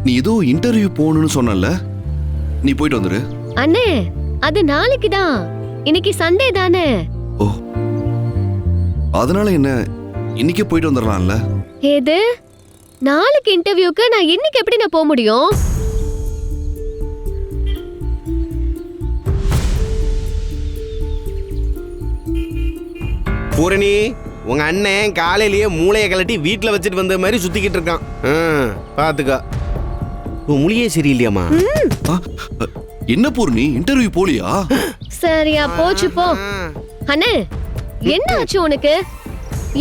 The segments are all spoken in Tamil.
நீ ஏதோ இன்டர்வியூ போகணும்னு சொன்னல, நீ போயிட்டு வந்துரு. அண்ணே, அது நாளைக்கு தான். இன்னைக்கு சண்டே தானே. ஓ, அதனால என்ன, இன்னைக்கே போயிட்டு வந்துடலாம்ல. ஏது நாளைக்கு இன்டர்வியூக்கு நான் இன்னைக்கு எப்படி நான் போக முடியும்? பூரணி, உங்க அண்ணன் காலையிலேயே மூளையை கலட்டி வீட்டுல வச்சுட்டு வந்த மாதிரி சுத்திக்கிட்டு இருக்கான். பாத்துக்கா, உன் மூளையே சரியில்லையாமா? என்ன பூர்ணி, இன்டர்வியூ போலியா? சரியா போச்சு போ. அண்ணே, என்ன ஆச்சு உனக்கு?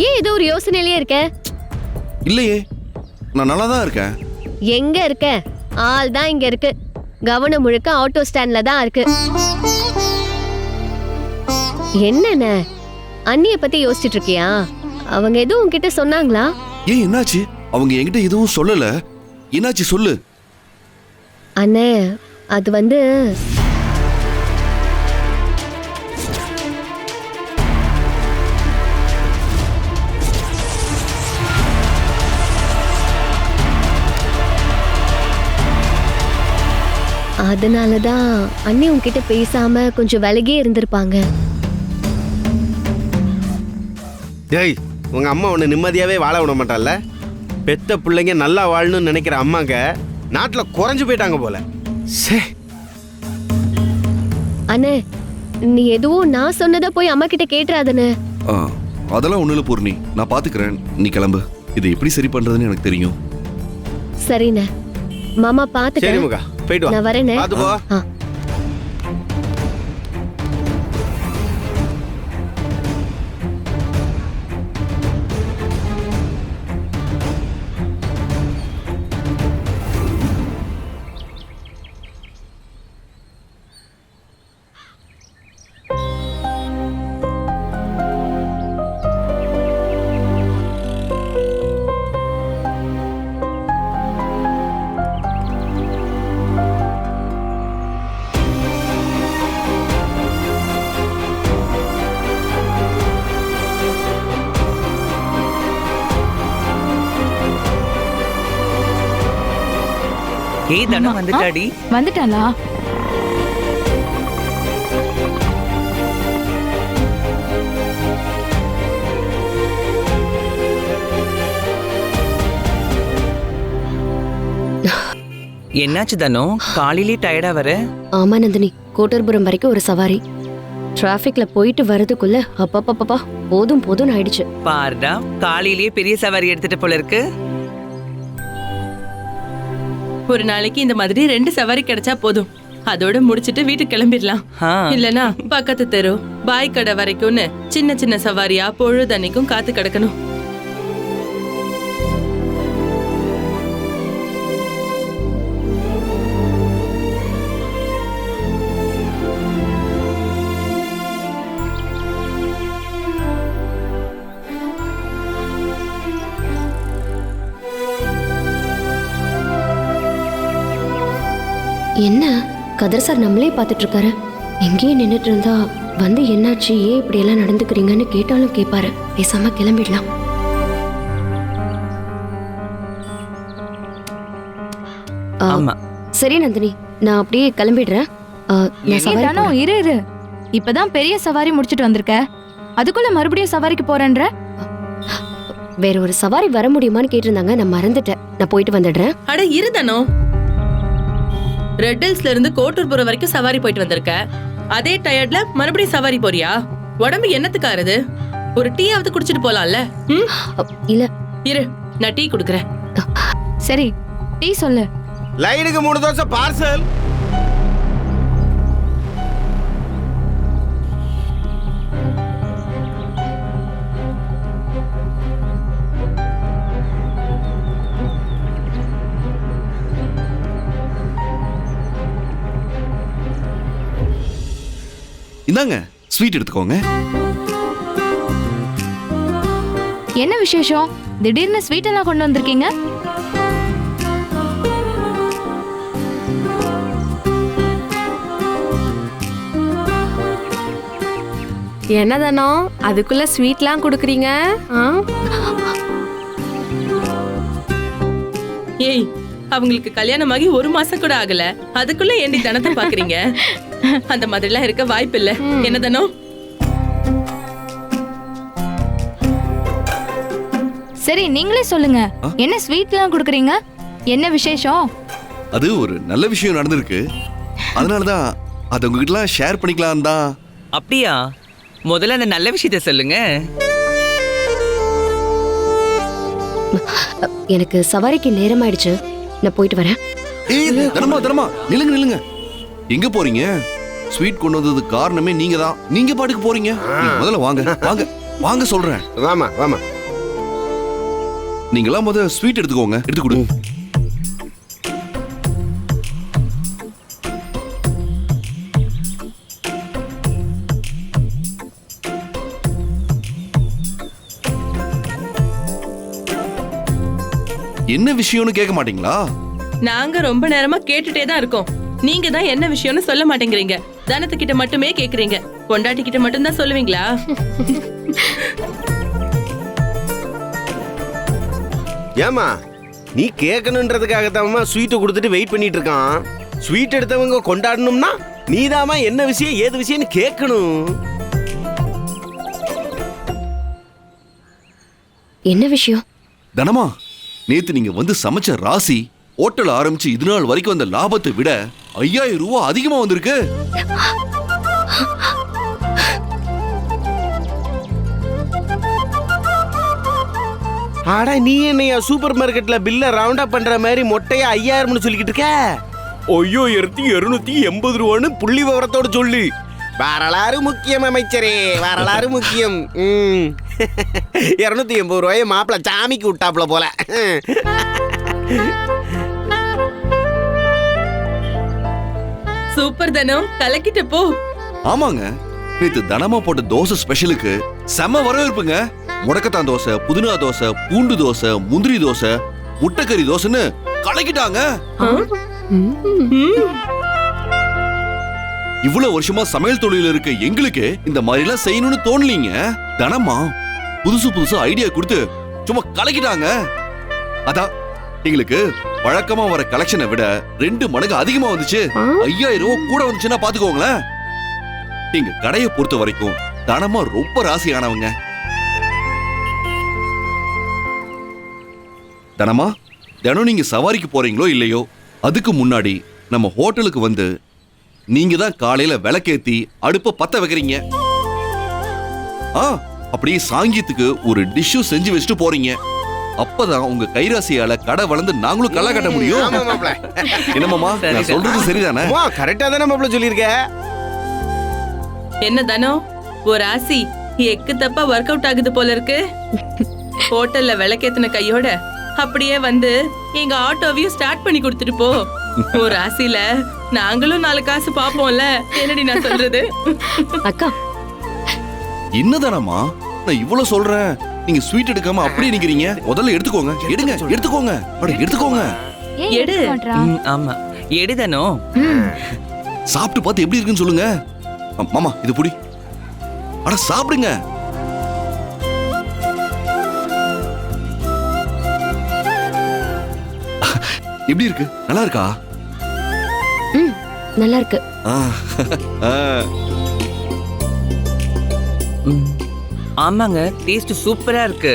ஏன் ஏதோ ஒரு யோசனையிலே இருக்க? இல்லையே, நான் நல்லா தான் இருக்கேன். எங்க இருக்க? ஆள் தான் இங்க இருக்கு. கவனம் முழுக்க ஆட்டோ ஸ்டாண்ட்ல தான் இருக்கு. என்னண்ணே, அண்ணிய பத்தி யோசிச்சுட்டு இருக்கியா? அவங்க எதுவும் உன்கிட்ட சொன்னாங்களா? ஏன், என்னாச்சு? அவங்க என்கிட்ட எதுவும் சொல்லல. என்னாச்சு சொல்லு. அண்ணே, அது வந்து அதனாலதான் அண்ணி உன்கிட்ட பேசாம கொஞ்சம் விலகியே இருந்திருப்பாங்க. டேய், உங்க அம்மா உன்னை நிம்மதியாவே வாழ விட மாட்டாள்ல? பெத்த பிள்ளைங்க நல்லா வாழணும்னு நினைக்கிற அம்மாங்க நாட்டுல குறைஞ்சு போயிட்டாங்க போல. அண்ணே, நீ எதுவும் நான் சொன்னதை போய் அம்மா கிட்ட கேட்டுறாதண்ணே. அதெல்லாம் ஒண்ணு இல்ல பூர்ணி, நான் பாத்துக்கிறேன். நீ கிளம்பு. இது எப்படி சரி பண்றதுன்னு எனக்கு தெரியும். சரிண்ணே, மாமா பாத்துக்க. சரி முகா, போயிட்டு வா. நான் வரேனே. பாத்து போ. ஏய் தனு வந்துட்டாடி. வந்துட்டாளா? என்னாச்சு தனு, காலையிலே டயர்டா வர? ஆமா நந்தினி, கோட்டர்புரம் வரைக்கும் ஒரு சவாரி. டிராபிக்ல போயிட்டு வரதுக்குள்ள அப்பப்பப்பா போதும் போதும் ஆயிடுச்சு. பாருடா, காலையிலேயே பெரிய சவாரி எடுத்துட்டு போல இருக்கு. ஒரு நாளைக்கு இந்த மாதிரி 2 சவாரி கிடைச்சா போதும். அதோட முடிச்சிட்டு வீட்டுக்கு கிளம்பிடலாம். இல்லனா பக்கத்து தெரு பாய் கடை வரைக்கும்னு சின்ன சின்ன சவாரியா பொழுதன்னைக்கும் காத்து கிடக்கணும். என்ன கதர் சார் நம்மளே பார்த்துட்டு இருக்காரு. எங்கேயே நின்றுட்டு இருந்தா வந்து என்னாச்சு, ஏன் இப்படி எல்லாம் நடந்துக்கிறீங்கன்னு கேட்டாலும் கேட்பாரு. பேசாம கிளம்பிடலாம். ஆமா சரி நந்தினி, நான் அப்படியே கிளம்பிடுறேன். இரு, இப்பதான் பெரிய சவாரி முடிச்சிட்டு வந்திருக்க, அதுக்குள்ள மறுபடியும் சவாரிக்கு போறேன்ற? வேற ஒரு சவாரி வர முடியுமான்னு கேட்டிருந்தாங்க, நான் மறந்துட்டேன். நான் போயிட்டு வந்துடுறேன். அட இருதனோ, ரெட் ஹில்ஸ்ல இருந்து கோட்டூர்புரம் வரைக்கும் சவாரி போயிட்டு வந்திருக்க. அதே டயர்ட்ல மறுபடியும் சவாரி போறியா? உடம்பு என்னத்துக்காருது? ஒரு டீயாவது குடிச்சிட்டு போலாம்ல? இல்ல இரு, நான் டீ குடுக்கறேன். சரி, டீ சொல்லு. லைனுக்கு 3 தோசை பார்சல். இந்தாங்க, ஸ்வீட் எடுத்துக்கோங்க. என்ன விசேஷம்? திடீர்னு ஸ்வீட் எல்லாம் கொண்டு வந்திருக்கீங்க? என்னதானோ அதுக்குள்ள ஸ்வீட்லாம் கொடுக்குறீங்க? ஏய் அவங்களுக்கு கல்யாணமாகி 1 மாசம் கூட ஆகல, அதுக்குள்ள ஏண்டி தனத்தை பாக்குறீங்க? அந்த மாதிரிலாம் இருக்க வாய்ப்பு இல்ல. என்ன தானோ? சரி நீங்களே சொல்லுங்க, என்ன ஸ்வீட்லாம் கொடுக்குறீங்க? என்ன விசேஷம்? அது ஒரு நல்ல விஷயம் நடந்திருக்கு, அதனாலதான் அதை உங்ககிட்டலாம் ஷேர் பண்ணிக்கலாம் தான். அப்படியா? முதல்ல அந்த நல்ல விஷயத்த சொல்லுங்க. எனக்கு சவாரிக்கு நேரம் ஆயிடுச்சு, நான் போயிட்டு வரேன். ஏய் தனமா தனமா, நில்லுங்க நில்லுங்க. எங்க போறீங்க? ஸ்வீட் கொண்டு வந்ததுக்கு காரணமே நீங்க தான். நீங்க பாட்டுக்கு போறீங்க. நீங்க முதல்ல வாங்க வாங்க வாங்க சொல்றேன். வாமா வாமா. நீங்களாம் முதல்ல ஸ்வீட் எடுத்துக்கோங்க, எடுத்து கொடு. என்ன விஷயம்னு கேட்க மாட்டீங்களா? நாங்க ரொம்ப நேரமா கேட்டுட்டே தான் இருக்கோம். நீங்க தான் என்ன விஷயம்னு சொல்ல மாட்டேங்கிறீங்க. தனத்துக்கிட்ட மட்டுமே கேக்குறீங்க. பொண்டாட்டி கிட்ட மட்டும் தான் சொல்லுவீங்களா? ஏமா நீ கேட்கணுன்றதுக்காகத்தாம்மா ஸ்வீட்டை கொடுத்துட்டு வெயிட் பண்ணிட்டு இருக்கான். ஸ்வீட் எடுத்தவங்க கொண்டாடணும்னா நீதாம்மா என்ன விஷயம் ஏது விஷயம்னு கேட்கணும். என்ன விஷயம்? தனமா, நேத்து நீங்க வந்து சமைச்ச ராசி ஹோட்டல் ஆரம்பிச்சு இது நாள் வரைக்கும் வந்த லாபத்தை விட 5000 ரூபாய் அதிகமா வந்திருக்கு. ஆட நீ என்னையா சூப்பர் மார்க்கெட்ல பில்ல ரவுண்டா பண்ற மாதிரி மொட்டையா 5000ம்னு சொல்லிக்கிட்டு இருக்க? 5280 ரூபான்னு புள்ளி விவரத்தோட சொல்லு. வரலாறு முக்கியம் அமைச்சரே, வரலாறு முக்கியம். 280 ரூபாய மாப்பிள சாமிக்கு விட்டாப்ல போல. சூப்பர் தனோ, கலக்கிட்ட போ. ஆமாங்க, நேத்து தனமா போட்ட தோசை ஸ்பெஷலுக்கு செம வரவேற்புங்க. முடக்கத்தான் தோசை, புதினா தோசை, பூண்டு தோசை, முந்திரி தோசை, முட்டைக்கறி தோசைன்னு கலக்கிட்டாங்க. இவ்வளவு வருஷமா சமையல் தொழில இருக்க எங்களுக்கு இந்த மாதிரி எல்லாம் செய்யணும்னு தோணலீங்க. தனமா புதுசு புதுசு ஐடியா கொடுத்து சும்மா கலக்கிட்டாங்க. அதான் எங்களுக்கு வழக்கமா வர கலெக்ஷனை விட 2 மடங்கு அதிகமா வந்துச்சு. 5000 ரூபாய் கூட வந்துச்சுன்னா பாத்துக்கோங்களேன். எங்க கடையை பொறுத்த வரைக்கும் தனமா ரொம்ப ராசியானவங்க. தனமா, தினம் நீங்க சவாரிக்கு போறீங்களோ இல்லையோ, அதுக்கு முன்னாடி நம்ம ஹோட்டலுக்கு வந்து நீங்க தான் காலையில விளக்கேத்தி அடுப்ப பத்த வைக்கிறீங்க. அப்படியே சாங்கியத்துக்கு ஒரு டிஷ்ஷும் செஞ்சு வச்சுட்டு போறீங்க. அப்பதான் உங்க கைராசியால கடை வளர்ந்து நாங்களும் களை கட்ட முடியும். என்னமாமா, நான் சொல்றது சரிதானே? கரெக்டா தானே மாப்பிள சொல்லிருக்க. என்ன தனோ, ஒரு ஆசி எக்கு தப்பா ஒர்க் அவுட் ஆகுது போல இருக்கு. ஹோட்டல்ல விளக்கேத்தின கையோட அப்படியே வந்து எங்க ஆட்டோவையும் ஸ்டார்ட் பண்ணி கொடுத்துட்டு போ. ஒரு ஆசில நாங்களும் 4 காசு பாப்போம்ல. என்னடி நான் சொல்றது? அக்கா, என்னதானமா நான் இவ்வளவு சொல்றேன், நீங்க ஸ்வீட் எடுக்காம அப்படியே நிக்கிறீங்க. முதல்ல எடுத்துக்கோங்க, எடுங்க, எடுத்துக்கோங்க, எடுத்துக்கோங்க. எடு. ஆமா எடு தனோ. சாப்பிட்டு பார்த்து எப்படி இருக்குன்னு சொல்லுங்க. மாமா இது புடி. அட சாப்பிடுங்க. எப்படி இருக்கு? நல்லா இருக்கா? நல்லா இருக்கு. ஆமாங்க, டேஸ்ட் சூப்பரா இருக்கு.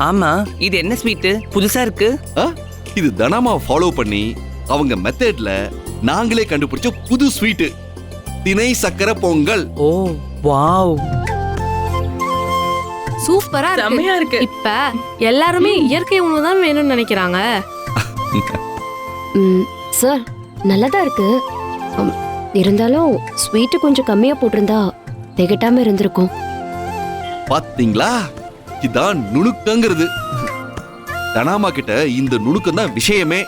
ஆமா, இது என்ன ஸ்வீட் புதுசா இருக்கு? இது தனமா ஃபாலோ பண்ணி அவங்க மெத்தட்ல நாங்களே கண்டுபிடிச்ச புது ஸ்வீட், திணை சக்கரை பொங்கல். ஓ வாவ், சூப்பரா செம்மையா இருக்கு. இப்ப எல்லாருமே இயற்கை உணவு தான் வேணும்னு நினைக்கிறாங்க. சார், நல்லதா இருக்கு. இருந்தாலும் ஸ்வீட் கொஞ்சம் கம்மியா போட்டிருந்தா திகட்டாம இருந்திருக்கும். பாத்தீங்களா, இதான் நுணுக்கங்கிறது. தனாமா கிட்ட இந்த நுணுக்கம் தான் விஷயமே.